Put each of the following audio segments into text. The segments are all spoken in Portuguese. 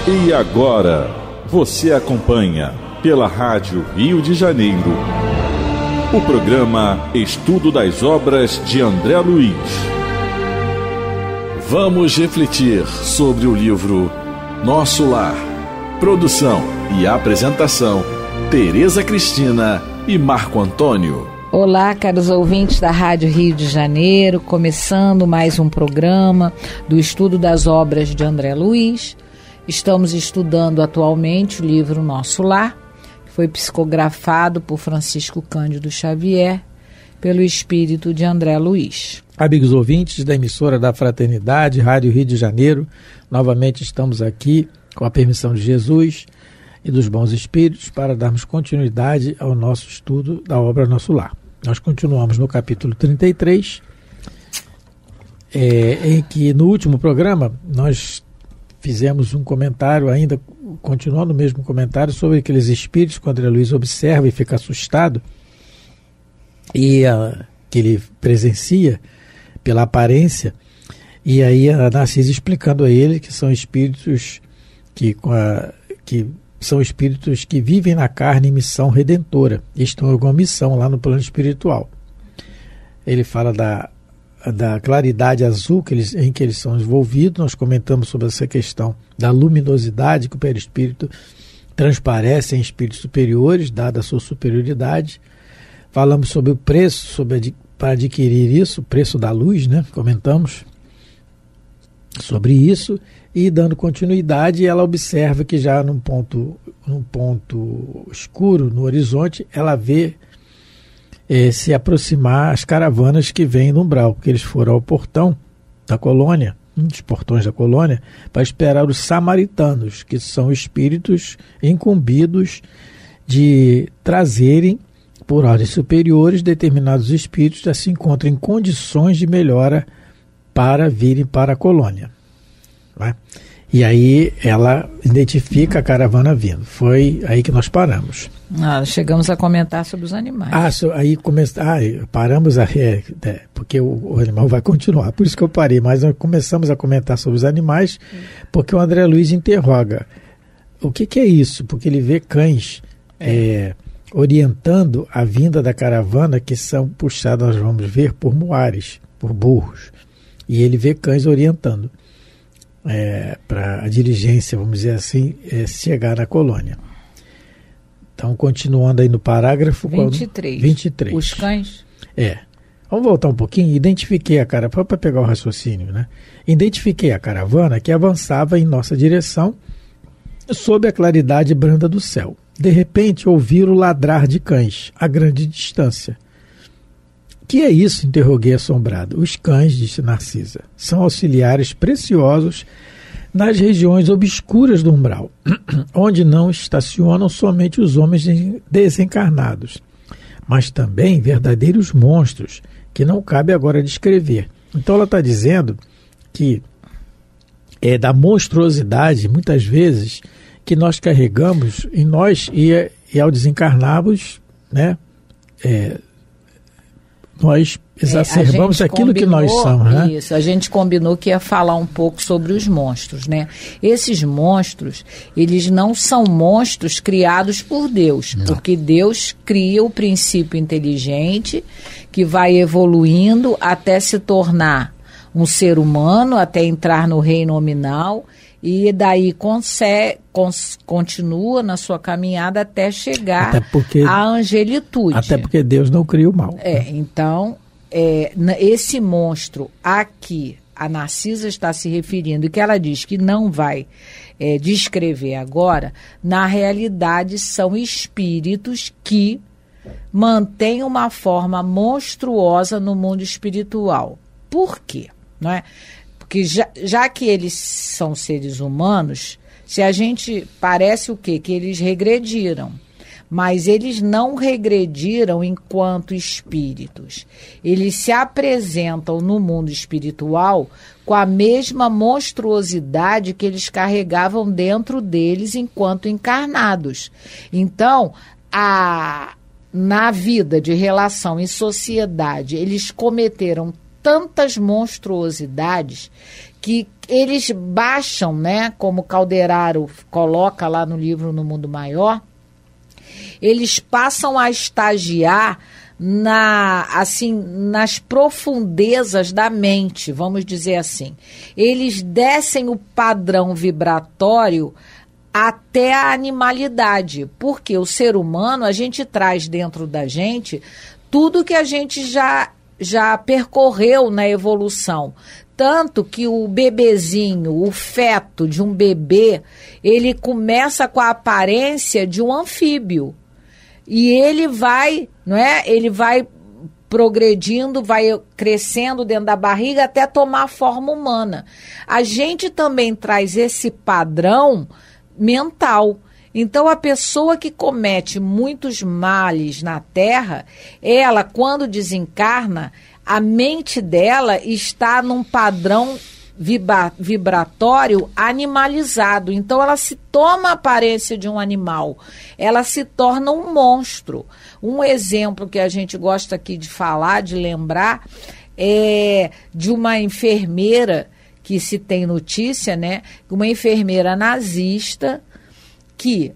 E agora, você acompanha pela Rádio Rio de Janeiro o programa Estudo das Obras de André Luiz. Vamos refletir sobre o livro Nosso Lar. Produção e apresentação, Tereza Cristina e Marco Antônio. Olá, caros ouvintes da Rádio Rio de Janeiro, começando mais um programa do Estudo das Obras de André Luiz. Estamos estudando atualmente o livro Nosso Lar, que foi psicografado por Francisco Cândido Xavier, pelo espírito de André Luiz. Amigos ouvintes da emissora da Fraternidade, Rádio Rio de Janeiro, novamente estamos aqui com a permissão de Jesus e dos bons espíritos para darmos continuidade ao nosso estudo da obra Nosso Lar. Nós continuamos no capítulo 33, em que no último programa nós fizemos um comentário, ainda continuando o mesmo comentário, sobre aqueles espíritos que o André Luiz observa e fica assustado, e que ele presencia pela aparência, e aí a Narcisa explicando a ele que são espíritos que são espíritos que vivem na carne em missão redentora, estão em alguma missão lá no plano espiritual. Ele fala da claridade azul em que eles são envolvidos. Nós comentamos sobre essa questão da luminosidade que o perispírito transparece em espíritos superiores, dada a sua superioridade. Falamos sobre o preço, para adquirir isso, o preço da luz, né? Comentamos sobre isso, e dando continuidade, ela observa que já num ponto escuro no horizonte, ela vê se aproximar as caravanas que vêm no umbral, porque eles foram ao portão da colônia, um dos portões da colônia, para esperar os samaritanos, que são espíritos incumbidos de trazerem, por ordens superiores, determinados espíritos já se encontram em condições de melhora para virem para a colônia. Né? E aí ela identifica a caravana vindo. Foi aí que nós paramos. Chegamos a comentar sobre os animais. Paramos porque o animal vai continuar. Por isso que eu parei, mas nós começamos a comentar sobre os animais, porque o André Luiz interroga o que é isso, porque ele vê cães orientando a vinda da caravana, que são puxados, nós vamos ver, por muares, por burros. E ele vê cães orientando para a diligência, vamos dizer assim, chegar na colônia. Então, continuando aí no parágrafo 23. Os cães? Vamos voltar um pouquinho. Identifiquei a caravana, para pegar o raciocínio, né? Identifiquei a caravana que avançava em nossa direção sob a claridade branda do céu. De repente, ouvi o ladrar de cães a grande distância. Que é isso? Interroguei assombrado. Os cães, disse Narcisa, são auxiliares preciosos nas regiões obscuras do umbral, onde não estacionam somente os homens desencarnados, mas também verdadeiros monstros, que não cabe agora descrever. Então ela está dizendo que é da monstruosidade, muitas vezes, que nós carregamos em nós, e ao desencarnarmos, né, nós exacerbamos aquilo que nós somos, né? Isso, a gente combinou que ia falar um pouco sobre os monstros, né? Esses monstros, eles não são monstros criados por Deus, porque Deus cria o princípio inteligente que vai evoluindo até se tornar um ser humano, até entrar no reino nominal, e daí continua na sua caminhada até chegar à angelitude. Até porque Deus não cria o mal. Então, esse monstro a que a Narcisa está se referindo, e que ela diz que não vai descrever agora, na realidade são espíritos que mantêm uma forma monstruosa no mundo espiritual. Por quê? Não é? Porque já que eles são seres humanos, se a gente parece o quê? Que eles regrediram. Mas eles não regrediram enquanto espíritos. Eles se apresentam no mundo espiritual com a mesma monstruosidade que eles carregavam dentro deles enquanto encarnados. Então, na vida de relação em sociedade, eles cometeram tantas monstruosidades que eles baixam, né, como Calderaro coloca lá no livro No Mundo Maior, eles passam a estagiar nas profundezas da mente, vamos dizer assim. Eles descem o padrão vibratório até a animalidade, porque o ser humano, a gente traz dentro da gente tudo que a gente já percorreu na evolução. Tanto que o bebezinho, o feto de um bebê, ele começa com a aparência de um anfíbio. E ele vai, não é? Ele vai progredindo, vai crescendo dentro da barriga até tomar a forma humana. A gente também traz esse padrão mental. Então, a pessoa que comete muitos males na Terra, ela, quando desencarna, a mente dela está num padrão vibratório animalizado. Então, ela se toma a aparência de um animal. Ela se torna um monstro. Um exemplo que a gente gosta aqui de falar, de lembrar, é de uma enfermeira que se tem notícia, né? Uma enfermeira nazista que,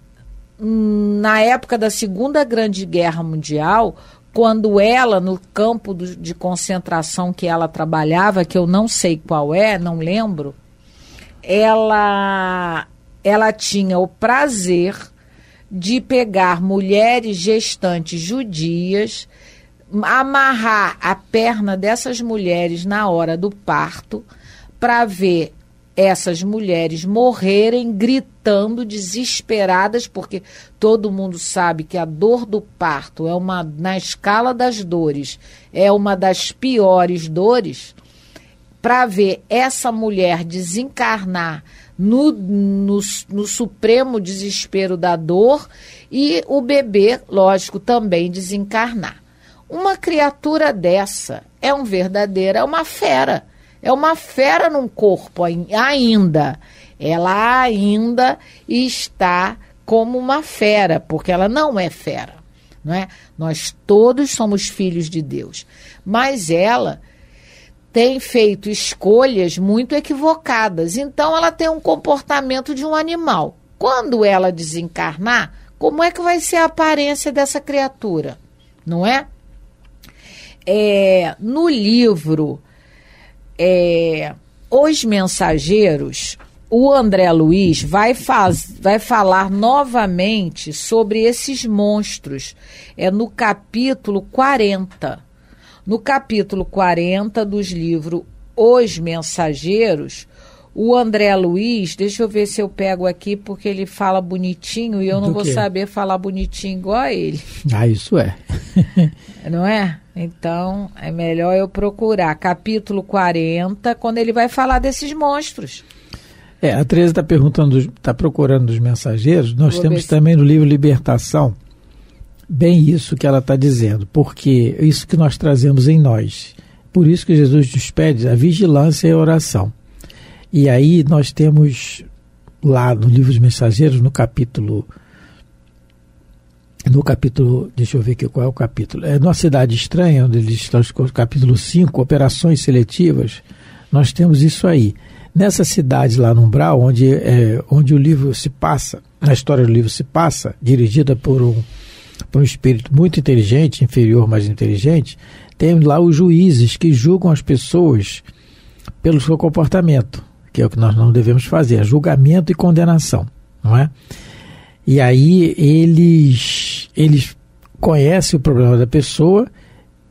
na época da Segunda Grande Guerra Mundial, quando ela, no campo de concentração que ela trabalhava, que eu não sei qual é, não lembro, ela tinha o prazer de pegar mulheres gestantes judias, amarrar a perna dessas mulheres na hora do parto, para ver essas mulheres morrerem gritando, desesperadas, porque todo mundo sabe que a dor do parto é na escala das dores, é uma das piores dores, para ver essa mulher desencarnar no supremo desespero da dor e o bebê, lógico, também desencarnar. Uma criatura dessa é uma fera. É uma fera num corpo ainda. Ela ainda está como uma fera, porque ela não é fera, não é? Nós todos somos filhos de Deus. Mas ela tem feito escolhas muito equivocadas. Então, ela tem um comportamento de um animal. Quando ela desencarnar, como é que vai ser a aparência dessa criatura? Não é? No livro Os Mensageiros, o André Luiz vai falar novamente sobre esses monstros. É no capítulo 40. No capítulo 40 dos livros Os Mensageiros, o André Luiz, deixa eu ver se eu pego aqui, porque ele fala bonitinho e eu não vou saber falar bonitinho igual a ele. Isso é. Não é? Então, é melhor eu procurar. Capítulo 40, quando ele vai falar desses monstros. A Tereza está procurando dos mensageiros. Nós temos também no livro Libertação, bem isso que ela está dizendo, porque isso que nós trazemos em nós. Por isso que Jesus nos pede a vigilância e a oração. E aí nós temos lá no livro dos Mensageiros, no capítulo, deixa eu ver aqui qual é o capítulo, numa cidade estranha, onde eles estão, capítulo 5, operações seletivas, nós temos isso aí. Nessa cidade lá no Umbral, onde o livro se passa, a história do livro se passa, dirigida por um espírito muito inteligente, inferior, mas inteligente, tem lá os juízes que julgam as pessoas pelo seu comportamento, que é o que nós não devemos fazer, julgamento e condenação, não é? E aí eles conhecem o problema da pessoa,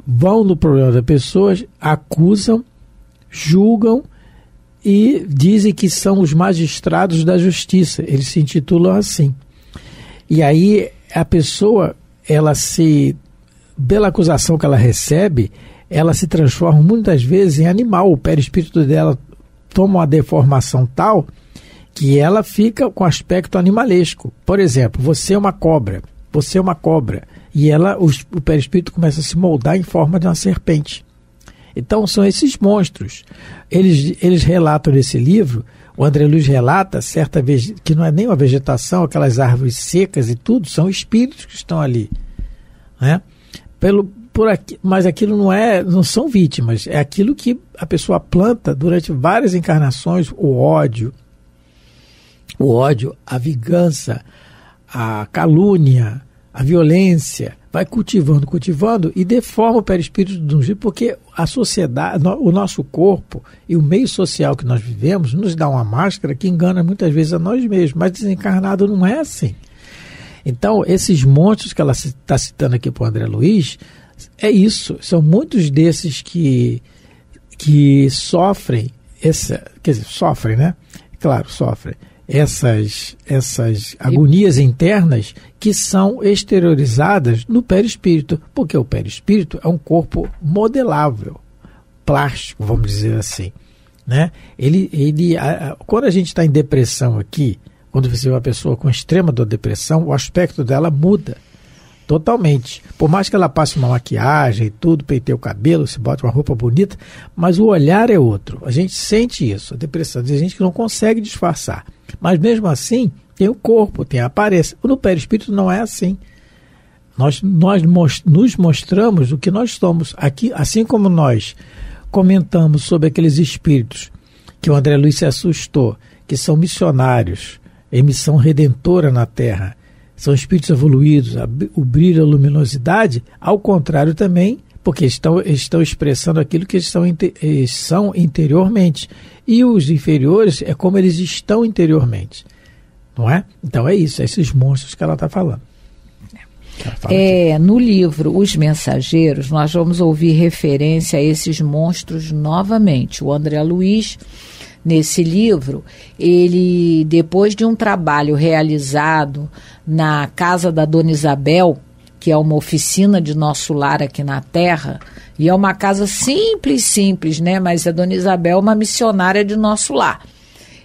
vão no problema da pessoa, acusam, julgam e dizem que são os magistrados da justiça. Eles se intitulam assim. E aí a pessoa, pela acusação que ela recebe, ela se transforma muitas vezes em animal. O perispírito dela toma uma deformação tal que ela fica com aspecto animalesco. Por exemplo, você é uma cobra. E o perispírito começa a se moldar em forma de uma serpente. Então são esses monstros. Eles relatam nesse livro, o André Luiz relata, certa vez, que não é nem uma vegetação, aquelas árvores secas e tudo, são espíritos que estão ali, né? mas aquilo não são vítimas, é aquilo que a pessoa planta durante várias encarnações, o ódio, a vingança, a calúnia, a violência, vai cultivando e deforma o perispírito de um jeito, porque a sociedade, o nosso corpo e o meio social que nós vivemos nos dá uma máscara que engana muitas vezes a nós mesmos, mas desencarnado não é assim. Então, esses monstros que ela está citando aqui para o André Luiz, é isso, são muitos desses que sofrem, sofrem, né? Claro, sofrem essas agonias internas que são exteriorizadas no perispírito, porque o perispírito é um corpo modelável, plástico, vamos dizer assim, né? Quando a gente está em depressão aqui, quando você vê uma pessoa com extrema depressão, o aspecto dela muda totalmente. Por mais que ela passe uma maquiagem e tudo, penteie o cabelo, se bote uma roupa bonita, mas o olhar é outro. A gente sente isso, a depressão. Tem gente que não consegue disfarçar. Mas mesmo assim, tem o corpo, tem a aparência. No perispírito não é assim. Nós nos mostramos o que nós somos. Aqui, assim como nós comentamos sobre aqueles espíritos que o André Luiz se assustou, que são missionários, em missão redentora na Terra, são espíritos evoluídos, o brilho, a luminosidade, ao contrário também, porque estão expressando aquilo que eles são interiormente. E os inferiores é como eles estão interiormente. Não é? Então é isso, é esses monstros que ela está falando. No livro Os Mensageiros, nós vamos ouvir referência a esses monstros novamente. O André Luiz, nesse livro, ele, depois de um trabalho realizado na casa da Dona Isabel, que é uma oficina de Nosso Lar aqui na Terra, e é uma casa simples, né? Mas a Dona Isabel é uma missionária de Nosso Lar.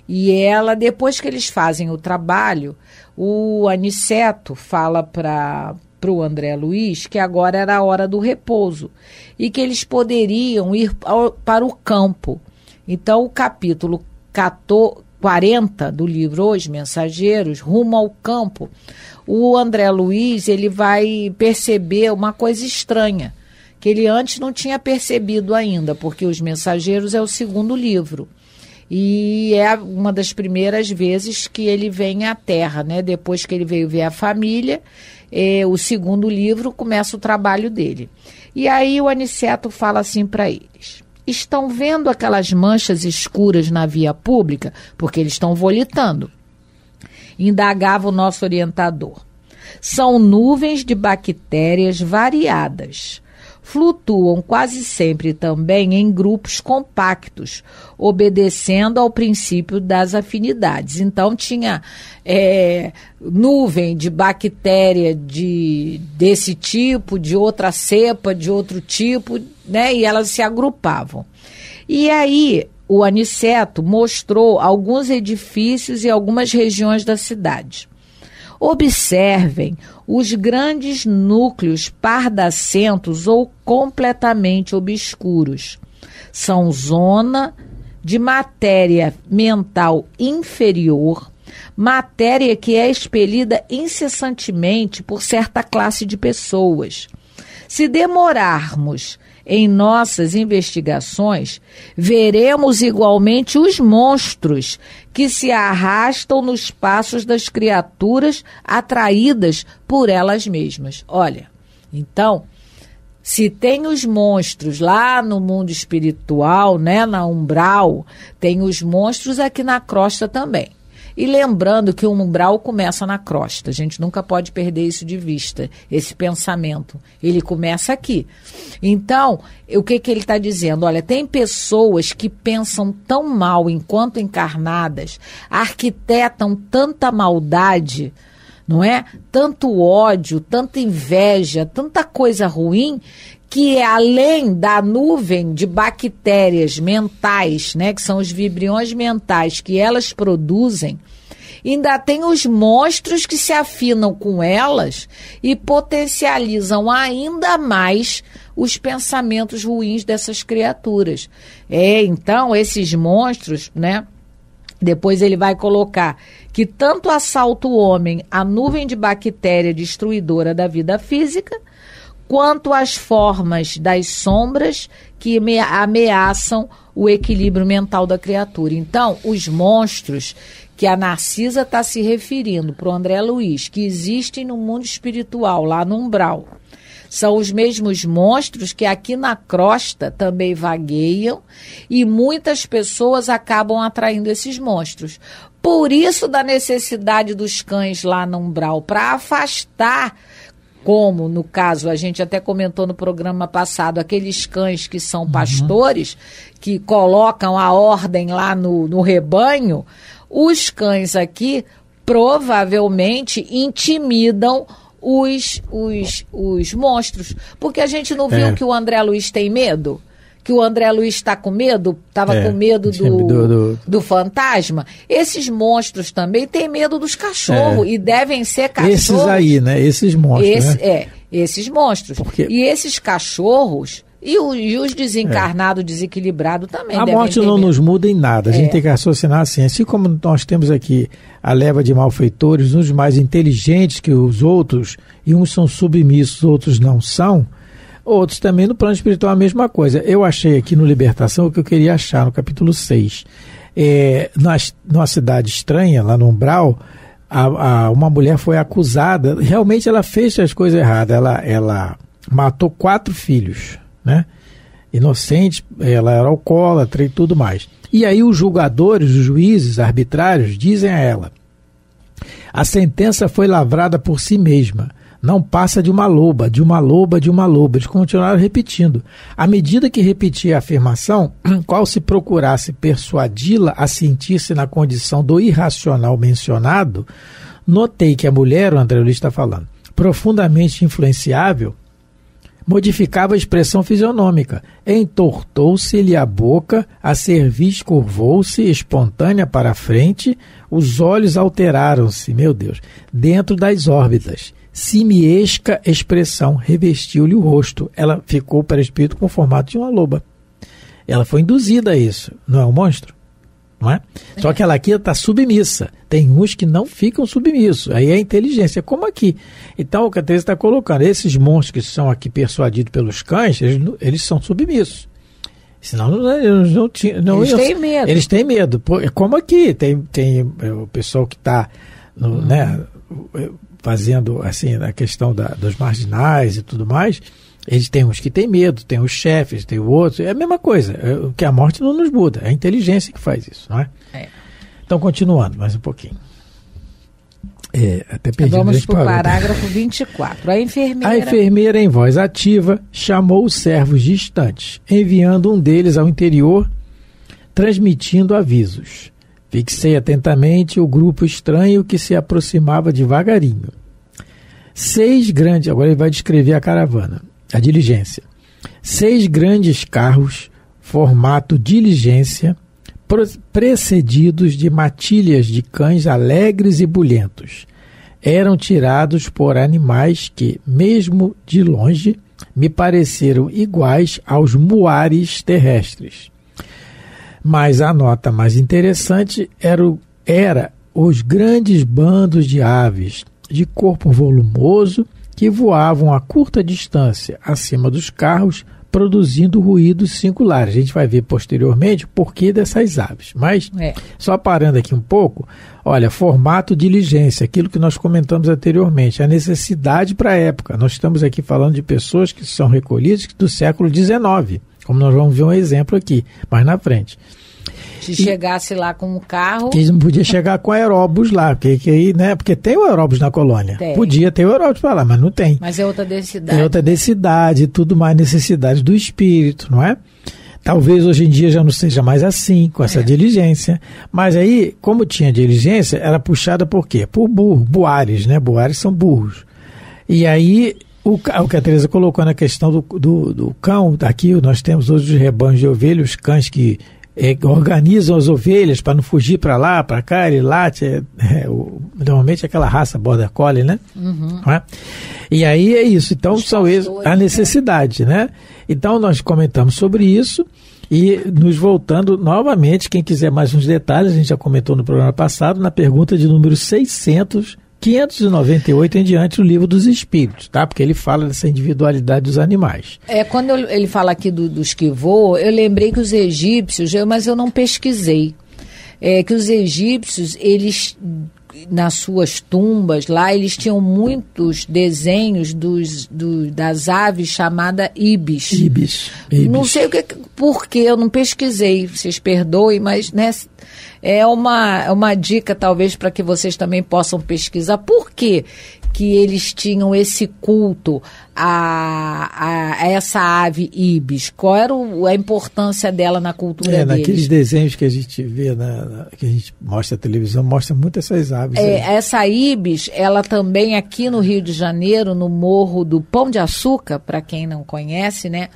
E ela, depois que eles fazem o trabalho, o Aniceto fala para o André Luiz que agora era a hora do repouso e que eles poderiam ir para o campo. Então, o capítulo 40 do livro Os Mensageiros, Rumo ao Campo, o André Luiz ele vai perceber uma coisa estranha, que ele antes não tinha percebido ainda, porque Os Mensageiros é o segundo livro. E é uma das primeiras vezes que ele vem à Terra, né? Depois que ele veio ver a família, o segundo livro começa o trabalho dele. E aí o Aniceto fala assim para eles: estão vendo aquelas manchas escuras na via pública? Porque eles estão volitando. Indagava o nosso orientador. São nuvens de bactérias variadas. Flutuam quase sempre também em grupos compactos, obedecendo ao princípio das afinidades. Então, tinha nuvem de bactéria desse tipo, de outra cepa, de outro tipo, né? E elas se agrupavam. E aí, o Aniceto mostrou alguns edifícios e algumas regiões da cidade. Observem os grandes núcleos pardacentos ou completamente obscuros. São zona de matéria mental inferior, matéria que é expelida incessantemente por certa classe de pessoas. Se demorarmos em nossas investigações, veremos igualmente os monstros que se arrastam nos passos das criaturas atraídas por elas mesmas. Olha, então, se tem os monstros lá no mundo espiritual, né, na umbral, tem os monstros aqui na crosta também. E lembrando que o umbral começa na crosta, a gente nunca pode perder isso de vista, esse pensamento, ele começa aqui. Então, o que ele está dizendo? Olha, tem pessoas que pensam tão mal enquanto encarnadas, arquitetam tanta maldade, não é? Tanto ódio, tanta inveja, tanta coisa ruim, que além da nuvem de bactérias mentais, né, que são os vibriões mentais que elas produzem, ainda tem os monstros que se afinam com elas e potencializam ainda mais os pensamentos ruins dessas criaturas. Então, esses monstros, né, depois ele vai colocar que tanto assalta o homem a nuvem de bactéria destruidora da vida física, quanto às formas das sombras que ameaçam o equilíbrio mental da criatura. Então, os monstros que a Narcisa está se referindo para o André Luiz, que existem no mundo espiritual, lá no umbral, são os mesmos monstros que aqui na crosta também vagueiam e muitas pessoas acabam atraindo esses monstros. Por isso da necessidade dos cães lá no umbral, para afastar, como no caso a gente até comentou no programa passado, aqueles cães que são pastores, que colocam a ordem lá no rebanho, os cães aqui provavelmente intimidam os monstros. Porque a gente não viu que o André Luiz tem medo? Que o André Luiz está com medo? Estava com medo do fantasma? Esses monstros também têm medo dos cachorros e devem ser cachorros. Esses aí, né? Esses monstros, esses monstros. Porque... E esses cachorros... E os desencarnados, desequilibrados também. A morte não nos muda em nada. A gente tem que raciocinar assim como nós temos aqui a leva de malfeitores, uns mais inteligentes que os outros, e uns são submissos, outros não são, outros também no plano espiritual a mesma coisa. Eu achei aqui no Libertação o que eu queria achar no capítulo 6. Numa cidade estranha, lá no umbral, uma mulher foi acusada, realmente ela fez as coisas erradas, ela matou 4 filhos, né? Inocente, ela era alcoólatra e tudo mais. E aí os julgadores, os juízes arbitrários dizem a ela: a sentença foi lavrada por si mesma, não passa de uma loba, de uma loba, de uma loba. Eles continuaram repetindo. À medida que repetia a afirmação, qual se procurasse persuadi-la a sentir-se na condição do irracional mencionado, notei que a mulher, o André Luiz está falando, profundamente influenciável, modificava a expressão fisionômica. Entortou-se-lhe a boca, a cerviz curvou-se, espontânea para a frente, os olhos alteraram-se, meu Deus, dentro das órbitas. Simiesca expressão revestiu-lhe o rosto. Ela ficou o perispírito com o formato de uma loba. Ela foi induzida a isso. Não é um monstro? Não é? Só que ela aqui está submissa. Tem uns que não ficam submissos. Aí é inteligência, como aqui. Então, o que a Teresa está colocando, esses monstros que são aqui persuadidos pelos cães, eles são submissos. Senão eles não tinham... Eles têm medo. Eles têm medo. Como aqui, tem o pessoal que está né, fazendo assim, a questão dos marginais e tudo mais. Eles têm uns que têm medo, tem os chefes, tem o outro, é a mesma coisa, que a morte não nos muda, é a inteligência que faz isso, não é? Então, continuando mais um pouquinho. Até perdi. Vamos para o parágrafo 24. A enfermeira, em voz ativa, chamou os servos distantes, enviando um deles ao interior, transmitindo avisos. Fixei atentamente o grupo estranho que se aproximava devagarinho. 6 grandes... Agora ele vai descrever a caravana. A diligência. 6 grandes carros, formato diligência, precedidos de matilhas de cães alegres e bulhentos. Eram tirados por animais que, mesmo de longe, me pareceram iguais aos muares terrestres. Mas a nota mais interessante era os grandes bandos de aves, de corpo volumoso, que voavam a curta distância acima dos carros, produzindo ruídos singulares. A gente vai ver posteriormente o porquê dessas aves. Mas, só parando aqui um pouco, olha, formato diligência, aquilo que nós comentamos anteriormente, a necessidade para a época. Nós estamos aqui falando de pessoas que são recolhidas do século XIX, como nós vamos ver um exemplo aqui, mais na frente. Se chegasse lá com um carro... Que não podia chegar com aeróbus lá, porque tem o aeróbus na colônia. Tem. Podia ter o aeróbus para lá, mas não tem. Mas é outra densidade. É outra densidade, tudo mais necessidade do espírito, não é? Talvez hoje em dia já não seja mais assim, com essa diligência. Mas aí, como tinha diligência, era puxada por quê? Por buares, né? Buares são burros. E aí, o que a Teresa colocou na questão do cão, aqui nós temos hoje os rebanhos de ovelhas, os cães que organizam as ovelhas para não fugir para lá, para cá, ele late, normalmente aquela raça border collie, né? Não é? E aí é isso, então são a necessidade, né? Então nós comentamos sobre isso e nos voltando novamente, quem quiser mais uns detalhes, a gente já comentou no programa passado, na pergunta de número 600, 598 em diante o Livro dos Espíritos, tá? Porque ele fala dessa individualidade dos animais. Quando ele fala aqui dos que voam, eu lembrei que os egípcios, mas eu não pesquisei, que os egípcios, eles, nas suas tumbas lá, eles tinham muitos desenhos das aves chamadas ibis. Ibis. Não sei por que, eu não pesquisei, vocês perdoem, mas, né, é uma dica talvez para que vocês também possam pesquisar. Por que eles tinham esse culto a essa ave ibis? Qual era a importância dela na cultura deles? Naqueles desenhos que a gente vê, que a gente mostra na televisão, mostra muito essas aves. Essa ibis, ela também aqui no Rio de Janeiro, no Morro do Pão de Açúcar, para quem não conhece, né?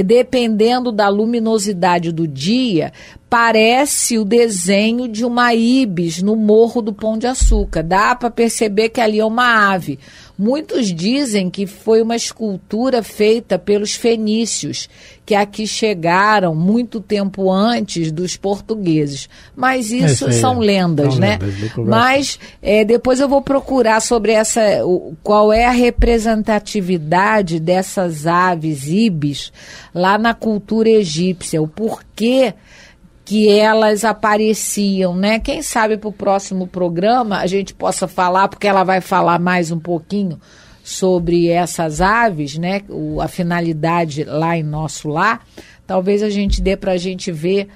Dependendo da luminosidade do dia, parece o desenho de uma ibis no Morro do Pão de Açúcar. Dá para perceber que ali é uma ave. Muitos dizem que foi uma escultura feita pelos fenícios, que aqui chegaram muito tempo antes dos portugueses. Mas isso são lendas, né? Mas depois eu vou procurar sobre qual é a representatividade dessas aves ibis lá na cultura egípcia, o porquê que elas apareciam, né? Quem sabe para o próximo programa a gente possa falar, porque ela vai falar mais um pouquinho sobre essas aves, né? A finalidade lá em Nosso Lar. Talvez a gente dê para a gente ver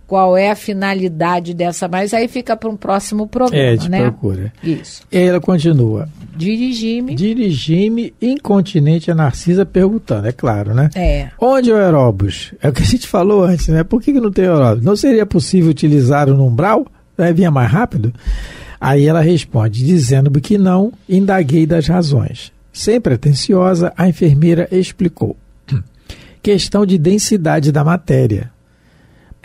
qual é a finalidade dessa, mas aí fica para um próximo programa, né? Procura. Isso. E ela continua. Dirigi-me, incontinente a Narcisa perguntando, é claro, né? Onde é o aeróbus? É o que a gente falou antes, né? Por que não tem aeróbus? Não seria possível utilizar o umbral? Vinha mais rápido? Aí ela responde, dizendo que não, indaguei das razões. Sempre atenciosa, a enfermeira explicou. Questão de densidade da matéria.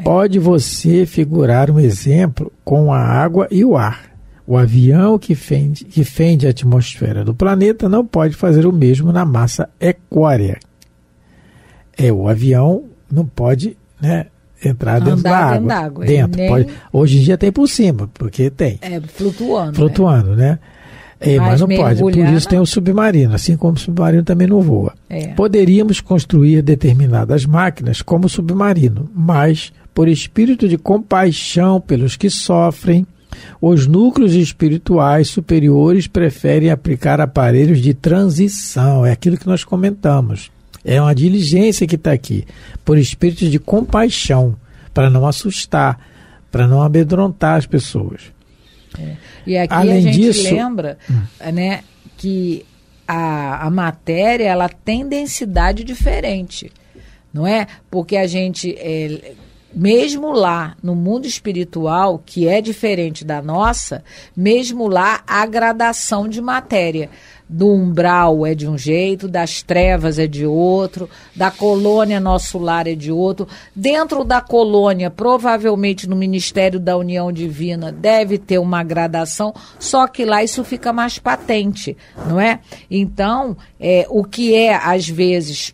Pode você figurar um exemplo com a água e o ar. O avião que fende a atmosfera do planeta não pode fazer o mesmo na massa equórea. O avião não pode, né, entrar dentro da água. Pode. Hoje em dia tem por cima, porque tem. Flutuando, né? Mas não pode. Por isso tem o submarino, assim como o submarino também não voa. Poderíamos construir determinadas máquinas como o submarino, mas por espírito de compaixão pelos que sofrem, os núcleos espirituais superiores preferem aplicar aparelhos de transição. É aquilo que nós comentamos. É uma diligência que está aqui, por espírito de compaixão, para não assustar, para não amedrontar as pessoas. E aqui além a gente disso, lembra, né, que a matéria ela tem densidade diferente, não é? Porque a gente, mesmo lá no mundo espiritual, que é diferente da nossa, mesmo lá há gradação de matéria. Do umbral é de um jeito, das trevas é de outro, da colônia Nosso Lar é de outro. Dentro da colônia, provavelmente no Ministério da União Divina, deve ter uma gradação, só que lá isso fica mais patente, não é? Então, o que é, às vezes,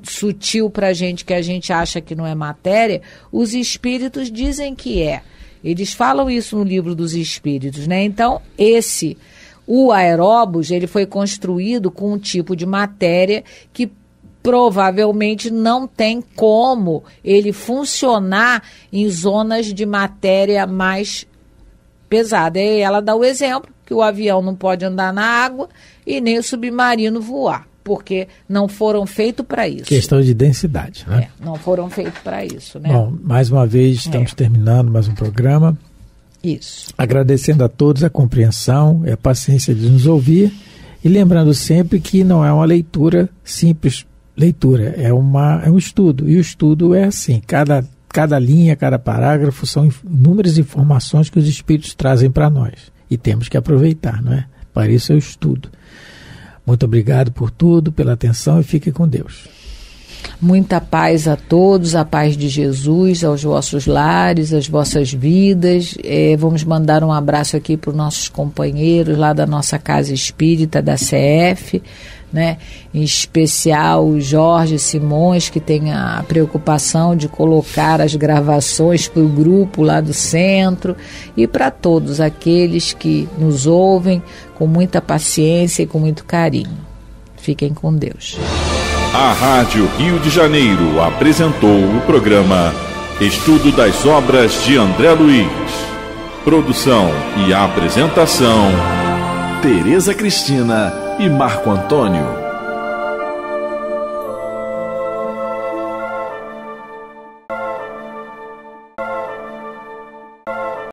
sutil para a gente, que a gente acha que não é matéria, os espíritos dizem que é. Eles falam isso no Livro dos Espíritos, né? Então, o aeróbus, ele foi construído com um tipo de matéria que provavelmente não tem como ele funcionar em zonas de matéria mais pesada. E ela dá o exemplo que o avião não pode andar na água e nem o submarino voar, porque não foram feitos para isso. Questão de densidade, né? Não foram feitos para isso, né? Bom, mais uma vez estamos terminando mais um programa. Isso. Agradecendo a todos a compreensão e a paciência de nos ouvir e lembrando sempre que não é uma leitura simples, é um estudo, e o estudo é assim, cada linha, cada parágrafo são inúmeras informações que os espíritos trazem para nós e temos que aproveitar, não é? Para isso é o estudo. Muito obrigado por tudo, pela atenção e fique com Deus. Muita paz a todos, a paz de Jesus, aos vossos lares, às vossas vidas. Vamos mandar um abraço aqui para os nossos companheiros lá da nossa Casa Espírita, da CF, né? Em especial o Jorge Simões, que tem a preocupação de colocar as gravações para o grupo lá do centro, e para todos aqueles que nos ouvem com muita paciência e com muito carinho. Fiquem com Deus. A Rádio Rio de Janeiro apresentou o programa Estudo das Obras de André Luiz. Produção e apresentação, Tereza Cristina e Marco Antônio.